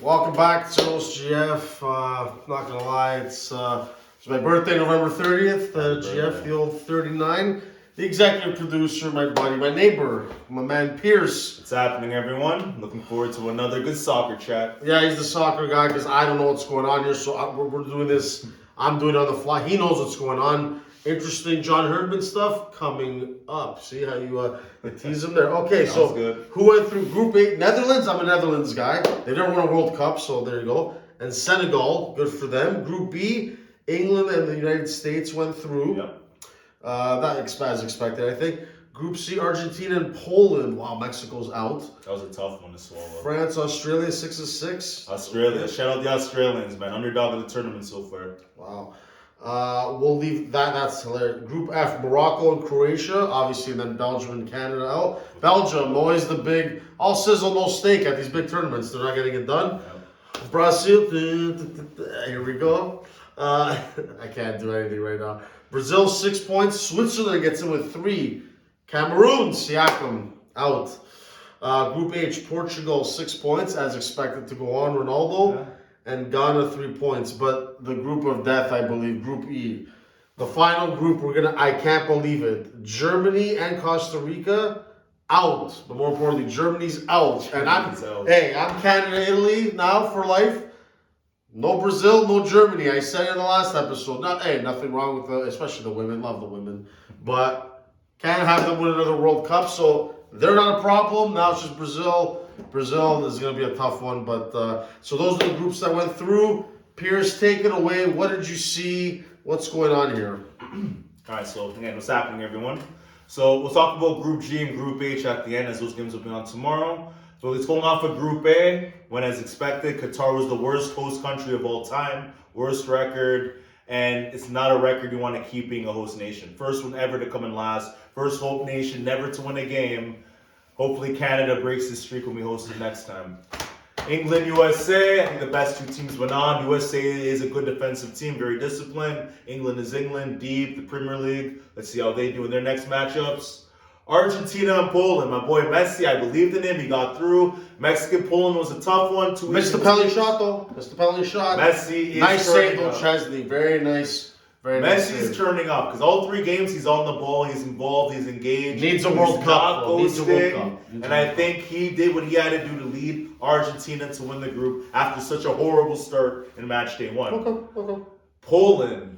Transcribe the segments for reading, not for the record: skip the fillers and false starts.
Welcome back to GF. Not gonna lie, it's my birthday, November 30th. GF, the old 39. The executive producer, my buddy, my neighbor, my man Pierce. What's happening, everyone? Looking forward to another good soccer chat. Yeah, he's the soccer guy because I don't know what's going on here, so we're doing this. I'm doing it on the fly. He knows what's going on. Interesting John Herdman stuff coming up. See how you tease him there? Okay, so good. Who went through Group 8? Netherlands. I'm a Netherlands guy. They never won a World Cup, so there you go. And Senegal, good for them. Group B, England and the United States went through. Yep. That as expected, I think. Group C, Argentina and Poland. Wow, Mexico's out. That was a tough one to swallow. France, Australia, 6-6. Australia. Shout out the Australians, man. Underdog of the tournament so far. Wow. We'll leave that. That's hilarious. Group F, Morocco and Croatia, obviously, and then Belgium and Canada out. Belgium, always the big, all sizzle, no steak at these big tournaments. They're not getting it done. Yep. Brazil, here we go. I can't do anything right now. Brazil, 6 points. Switzerland gets in with 3. Cameroon, Siakam, out. Group H, Portugal, 6 points, as expected to go on. Ronaldo. Yeah. And Ghana 3 points, but the group of death, I believe, Group E. The final group, I can't believe it. Germany and Costa Rica out. But more importantly, Germany's out. And I'm Canada, Italy now for life. No Brazil, no Germany. I said it in the last episode. Nothing wrong with especially the women. Love the women. But can't have them win another World Cup, so they're not a problem. Now it's just Brazil. Brazil is going to be a tough one, but so those are the groups that went through. Pierce, take it away. What did you see? What's going on here? All right, so again, what's happening, everyone? So we'll talk about Group G and Group H at the end, as those games will be on tomorrow. So it's going off of Group A, when as expected, Qatar was the worst host country of all time, worst record, and it's not a record you want to keep being a host nation. First one ever to come in last, first host nation never to win a game. Hopefully Canada breaks the streak when we host it next time. England, USA, I think the best two teams went on. USA is a good defensive team, very disciplined. England is England, deep, the Premier League. Let's see how they do in their next matchups. Argentina and Poland, my boy Messi, I believed in him, he got through. Mexican-Poland was a tough one. Missed the penalty shot, though. Missed the penalty shot. Messi is nice save, though, Chesney. Very nice. Messi's turning up because all 3 games he's on the ball, he's involved, he's engaged. Needs a World Cup. And I think he did what he had to do to lead Argentina to win the group after such a horrible start in match day 1. Okay. Poland.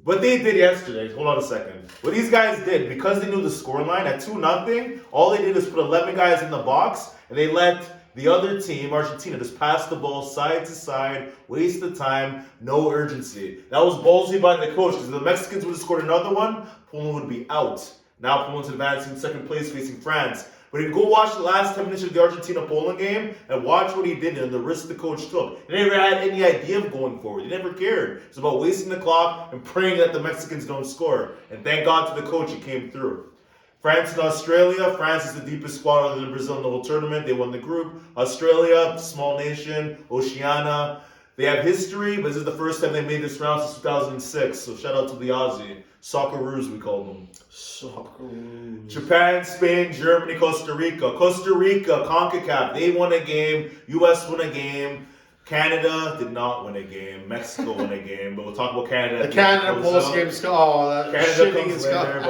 What they did yesterday, hold on a second. What these guys did, because they knew the scoreline at 2-0, all they did is put 11 guys in the box and they let the other team, Argentina, just passed the ball side to side, waste of time, no urgency. That was ballsy by the coach, because if the Mexicans would have scored another one, Poland would be out. Now Poland's advancing in second place facing France. But if you go watch the last 10 minutes of the Argentina-Poland game and watch what he did and the risk the coach took. He never had any idea of going forward. He never cared. It's about wasting the clock and praying that the Mexicans don't score. And thank God to the coach, he came through. France and Australia. France is the deepest squad other than Brazil in the whole tournament. They won the group. Australia, small nation, Oceania. They have history, but this is the first time they made this round since 2006. So shout out to the Aussie. Socceroos, we call them. Socceroos. Japan, Spain, Germany, Costa Rica. Costa Rica, CONCACAF. They won a game. U.S. won a game. Canada did not win a game. Mexico won a game. But we'll talk about Canada. The Canada post game's Canada comes later,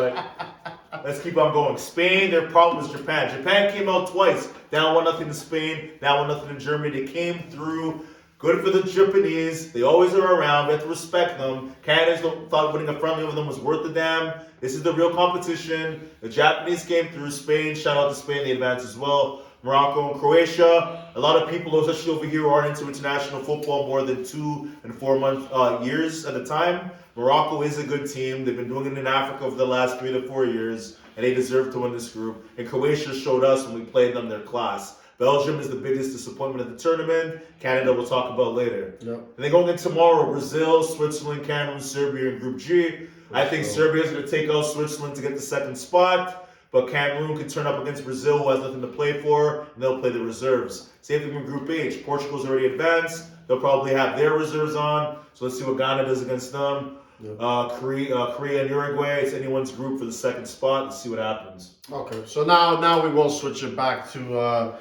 but let's keep on going. Spain, their problem was Japan. Japan came out twice. Down 1-0 to Spain, down 1-0 to Germany. They came through. Good for the Japanese. They always are around. We have to respect them. Canadians thought winning a friendly with them was worth the damn. This is the real competition. The Japanese came through. Spain, shout out to Spain, they advanced as well. Morocco and Croatia. A lot of people, especially over here, who aren't into international football more than 2 and 4 years at a time. Morocco is a good team. They've been doing it in Africa over the last 3 to 4 years, and they deserve to win this group. And Croatia showed us when we played them their class. Belgium is the biggest disappointment of the tournament. Canada we'll talk about later. Yep. And then going in tomorrow, Brazil, Switzerland, Cameroon, Serbia in Group G. I think Serbia is going to take out Switzerland to get the second spot. But Cameroon can turn up against Brazil, who has nothing to play for, and they'll play the reserves. Same thing in Group H. Portugal's already advanced. They'll probably have their reserves on. So let's see what Ghana does against them. Yep. Korea and Uruguay. It's anyone's group for the second spot. Let's see what happens. Okay, so now we will switch it back to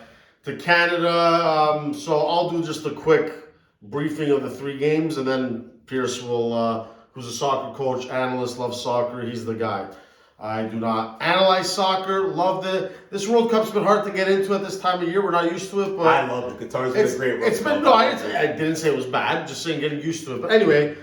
to Canada. So I'll do just a quick briefing of the 3 games, and then Pierce will, who's a soccer coach, analyst, loves soccer. He's the guy. I do not analyze soccer. Loved it. This World Cup's been hard to get into at this time of year. We're not used to it, but I love it. Qatar's been a great World Cup. It's been no. I didn't say it was bad. Just saying getting used to it. But anyway,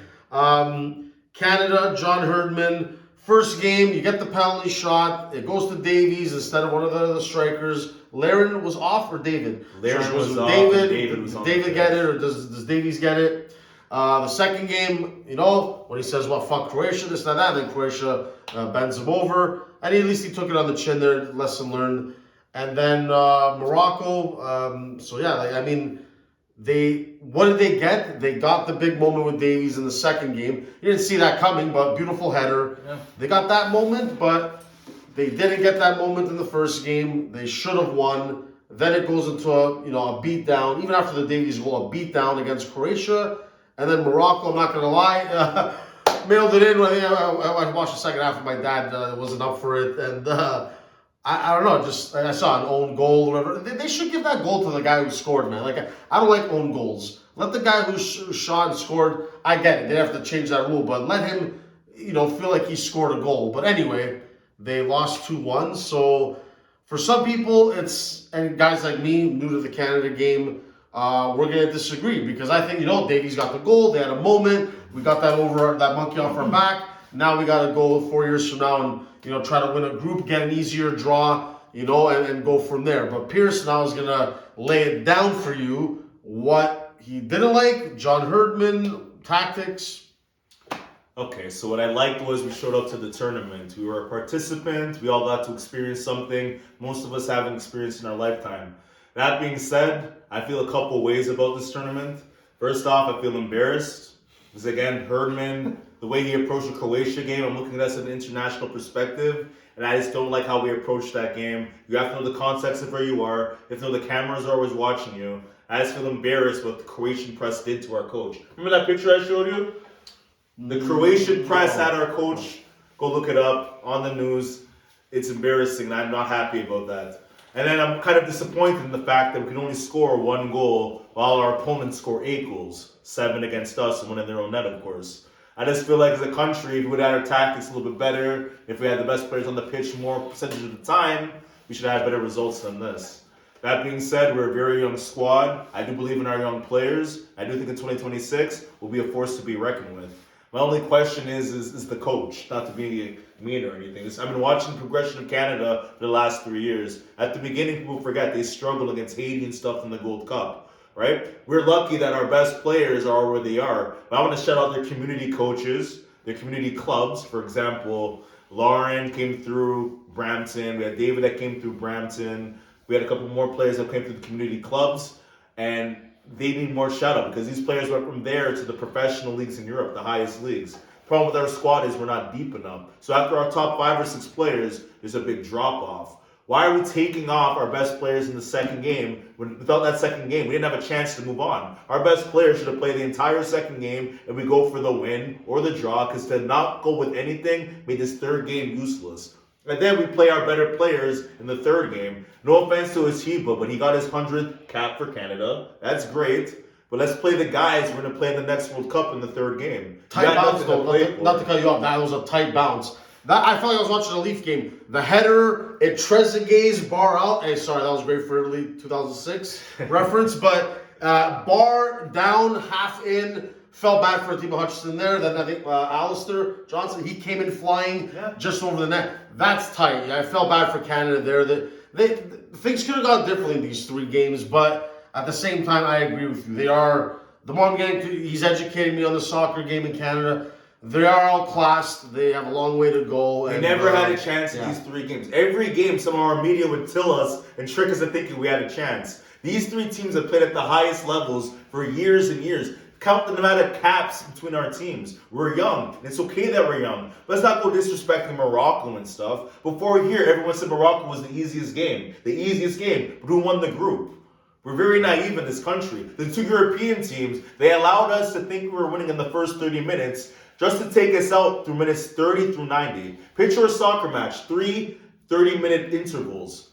Canada, John Herdman. First game, you get the penalty shot. It goes to Davies instead of one of the strikers. Laren was off, or David? Laren was off. David was on. David get it, or does Davies get it? The second game, when he says, well, fuck Croatia, this, that, and then Croatia bends him over. And at least he took it on the chin there, lesson learned. And then Morocco, what did they get? They got the big moment with Davies in the second game. You didn't see that coming, but beautiful header. Yeah. They got that moment, but they didn't get that moment in the first game. They should have won. Then it goes into a beatdown. Even after the Davies goal, a beatdown against Croatia. And then Morocco, I'm not going to lie, mailed it in. I watched the second half of my dad wasn't up for it. And I don't know, just I saw an own goal or whatever. They should give that goal to the guy who scored, man. I don't like own goals. Let the guy who shot and scored, I get it. They have to change that rule, but let him, feel like he scored a goal. But anyway, they lost 2-1. So for some people, and guys like me, new to the Canada game, we're going to disagree because I think, Davies got the goal. They had a moment. We got that monkey off our back. Now we got to go 4 years from now and, try to win a group, get an easier draw, and go from there. But Pierce now is going to lay it down for you what he didn't like, John Herdman, tactics. Okay, so what I liked was we showed up to the tournament. We were a participant. We all got to experience something most of us haven't experienced in our lifetime. That being said, I feel a couple ways about this tournament. First off, I feel embarrassed. Because again, Herdman, the way he approached the Croatia game, I'm looking at this in an international perspective. And I just don't like how we approached that game. You have to know the context of where you are. You have to know the cameras are always watching you. I just feel embarrassed what the Croatian press did to our coach. Remember that picture I showed you? The Croatian press had our coach. Go look it up on the news. It's embarrassing, and I'm not happy about that. And then I'm kind of disappointed in the fact that we can only score 1 goal while our opponents score 8 goals. 7 against us and 1 in their own net, of course. I just feel like as a country, if we would have had our tactics a little bit better, if we had the best players on the pitch more percentage of the time, we should have had better results than this. That being said, we're a very young squad. I do believe in our young players. I do think in 2026, we'll be a force to be reckoned with. My only question is the coach, not to be mean or anything. I've been watching the progression of Canada for the last 3 years. At the beginning, people forget they struggled against Haiti and stuff in the Gold Cup, right? We're lucky that our best players are where they are. But I want to shout out their community coaches, their community clubs. For example, Lauren came through Brampton. We had David that came through Brampton. We had a couple more players that came through the community clubs. And they need more shout out because these players went from there to the professional leagues in Europe, the highest leagues. The problem with our squad is we're not deep enough. So after our top 5 or 6 players, there's a big drop off. Why are we taking off our best players in the second game? Without that second game, we didn't have a chance to move on. Our best players should have played the entire second game and we go for the win or the draw, because to not go with anything made this third game useless. And then we play our better players in the third game. No offense to Asiba, but he got his 100th cap for Canada. That's great. But let's play the guys we're going to play in the next World Cup in the third game. Tight bounce, though. Not to cut you off. That was a tight bounce. I felt like I was watching a Leaf game. The header, it Trezeguet's bar out. Hey, sorry, that was great for Italy 2006 reference. But bar down, half in. Felt bad for Atiba Hutchinson there. Then I think Alistair Johnson, he came in flying just over the net. That's tight. I felt bad for Canada there. Things could have gone differently in these 3 games, but at the same time, I agree with you. They are, the more I'm getting to, he's educating me on the soccer game in Canada. They are outclassed. They have a long way to go. We never had a chance in these 3 games. Every game, some of our media would tell us and trick us into thinking we had a chance. These 3 teams have played at the highest levels for years and years. Count the amount of caps between our teams. We're young. And it's okay that we're young. Let's not go disrespecting Morocco and stuff. Before we're here, everyone said Morocco was the easiest game. The easiest game. But who won the group? We're very naive in this country. The 2 European teams, they allowed us to think we were winning in the first 30 minutes just to take us out through minutes 30 through 90. Picture a soccer match. 3 30-minute intervals.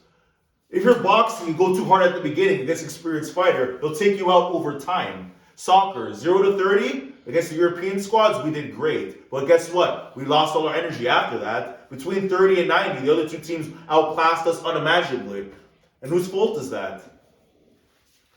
If you're boxing, you go too hard at the beginning against an experienced fighter, they'll take you out over time. Soccer, 0 to 30, against the European squads, we did great. But guess what? We lost all our energy after that. Between 30 and 90, the other two teams outclassed us unimaginably. And whose fault is that?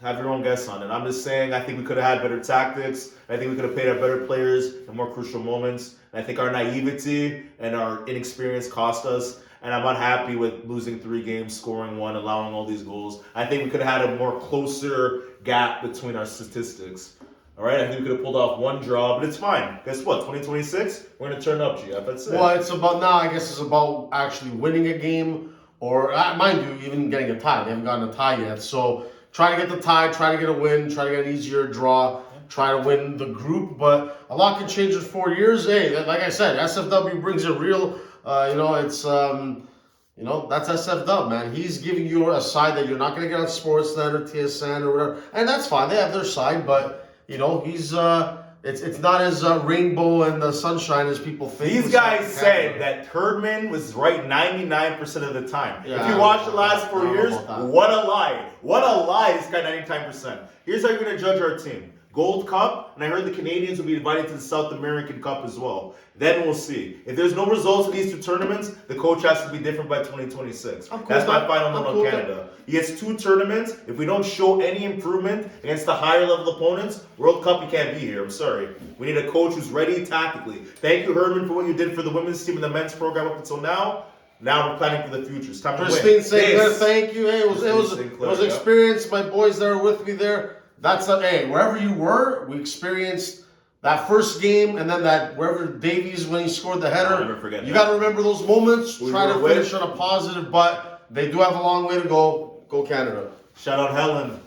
Have your own guess on it. I'm just saying, I think we could have had better tactics. I think we could have paid our better players in more crucial moments. And I think our naivety and our inexperience cost us. And I'm unhappy with losing 3 games, scoring 1, allowing all these goals. I think we could have had a more closer gap between our statistics. All right, I think we could have pulled off 1 draw, but it's fine. Guess what? 2026, we're going to turn up, GF. That's it. Well, it's about now. I guess it's about actually winning a game, or mind you, even getting a tie. They haven't gotten a tie yet, so try to get the tie, try to get a win, try to get an easier draw, try to win the group. But a lot can change in 4 years. Hey, like I said, SFW brings a real. It's that's SF man. He's giving you a side that you're not going to get on Sportsnet or TSN or whatever, and that's fine. They have their side, but he's it's not as rainbow and sunshine as people think. These guys said that Herdman was right 99% of the time. Yeah, if you watch the last 4 years, what a lie! What a lie! This guy 99%. Here's how you're going to judge our team. Gold Cup, and I heard the Canadians will be invited to the South American Cup as well. Then we'll see. If there's no results in these 2 tournaments, the coach has to be different by 2026. Cool. That's my final note on Canada. He has 2 tournaments. If we don't show any improvement against the higher level opponents, World Cup, you can't be here. I'm sorry. We need a coach who's ready tactically. Thank you, Herman, for what you did for the women's team and the men's program up until now. Now we're planning for the future. It's time to Christine win. Sinclair, thank you. Hey, it was experience. My boys that are with me there. That's wherever you were, we experienced that first game, and then that wherever Davies when he scored the header. I'll never forget you got to remember those moments. Try to finish on a positive, but they do have a long way to go. Go Canada! Shout out Helen.